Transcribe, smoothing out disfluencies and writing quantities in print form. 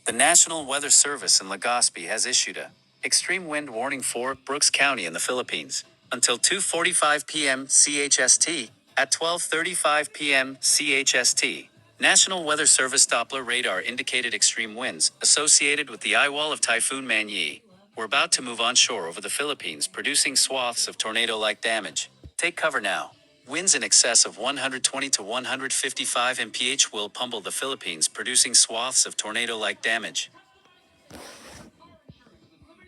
The National Weather Service in Legazpi has issued a extreme wind warning for Brooks County in the Philippines until 2:45 p.m. CHsT at 12:35 p.m. CHsT. National Weather Service Doppler radar indicated extreme winds associated with the Eyewall of Typhoon Manyi were about to move onshore over the Philippines, producing swaths of tornado-like damage. Take cover now. Winds in excess of 120 to 155 mph will Pumble the Philippines, producing swaths of tornado-like damage.